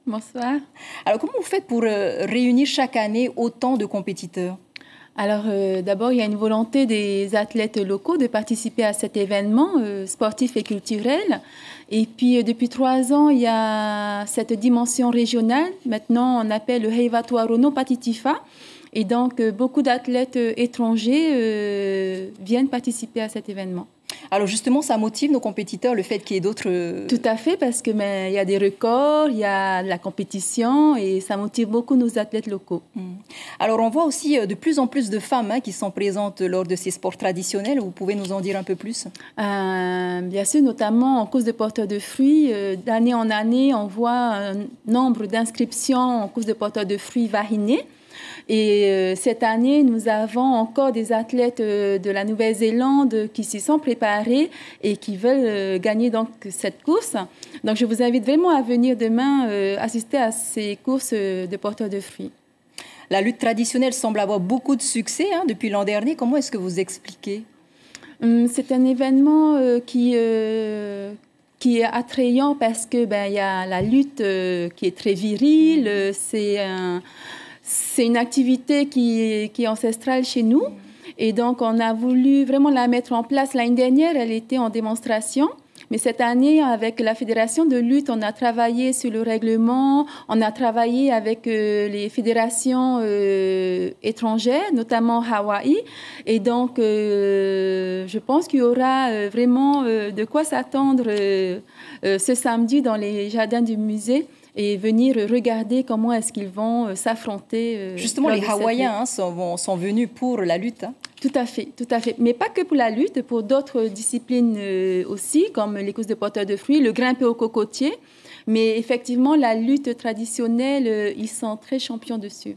Bonsoir. Alors, comment vous faites pour réunir chaque année autant de compétiteurs? Alors, d'abord, il y a une volonté des athlètes locaux de participer à cet événement sportif et culturel. Et puis, depuis 3 ans, il y a cette dimension régionale. Maintenant, on appelle le Heiva Tuarono Patitifa. Et donc, beaucoup d'athlètes étrangers viennent participer à cet événement. Alors justement, ça motive nos compétiteurs, le fait qu'il y ait d'autres... Tout à fait, parce que il y a des records, il y a de la compétition et ça motive beaucoup nos athlètes locaux. Alors on voit aussi de plus en plus de femmes qui sont présentes lors de ces sports traditionnels. Vous pouvez nous en dire un peu plus? Bien sûr, notamment en course de porteurs de fruits. D'année en année, on voit un nombre d'inscriptions en course de porteurs de fruits variés. Et cette année, nous avons encore des athlètes de la Nouvelle-Zélande qui s'y sont préparés et qui veulent gagner donc cette course. Donc, je vous invite vraiment à venir demain assister à ces courses de porteurs de fruits. La lutte traditionnelle semble avoir beaucoup de succès depuis l'an dernier. Comment est-ce que vous expliquez? C'est un événement qui est attrayant parce que il y a la lutte qui est très virile. C'est une activité qui est ancestrale chez nous. Et donc, on a voulu vraiment la mettre en place. L'année dernière, elle était en démonstration. Mais cette année, avec la Fédération de lutte, on a travaillé sur le règlement. On a travaillé avec les fédérations étrangères, notamment Hawaï. Et donc, je pense qu'il y aura vraiment de quoi s'attendre ce samedi dans les jardins du musée. Et venir regarder comment est-ce qu'ils vont s'affronter. Justement, les Hawaïens sont venus pour la lutte. Tout à fait, tout à fait. Mais pas que pour la lutte, pour d'autres disciplines aussi, comme les courses de porteurs de fruits, le grimper au cocotier. Mais effectivement, la lutte traditionnelle, ils sont très champions dessus.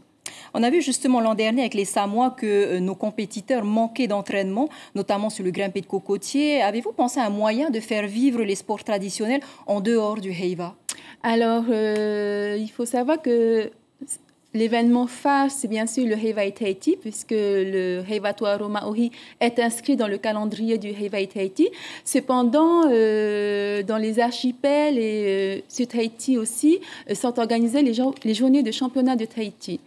On a vu justement l'an dernier avec les Samoa que nos compétiteurs manquaient d'entraînement, notamment sur le grimpé de cocotier. Avez-vous pensé à un moyen de faire vivre les sports traditionnels en dehors du Heiva? Alors, il faut savoir que l'événement phare, c'est bien sûr le Heiva Tahiti, puisque le Heiva Tuaro Maohi est inscrit dans le calendrier du Heiva Tahiti. Cependant, dans les archipels et sur Tahiti aussi, sont organisées les journées de championnat de Tahiti.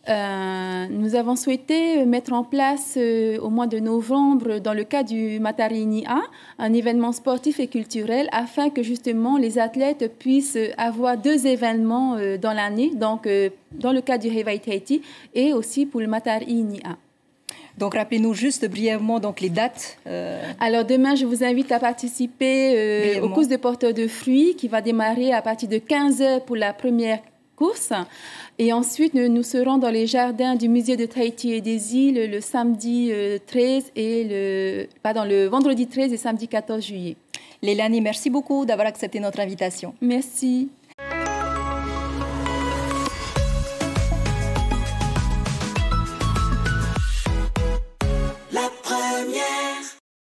Nous avons souhaité mettre en place au mois de novembre, dans le cadre du Matarinia, un événement sportif et culturel afin que justement les athlètes puissent avoir 2 événements dans l'année, donc dans le cadre du Heiva Tahiti et aussi pour le Matarinia. Donc, rappelez-nous juste brièvement donc, les dates. Alors, demain, je vous invite à participer aux courses de porteurs de fruits qui va démarrer à partir de 15h pour la première course. Et ensuite, nous serons dans les jardins du musée de Tahiti et des îles le samedi 13 et le vendredi 13 et samedi 14 juillet. Leilani, merci beaucoup d'avoir accepté notre invitation. Merci.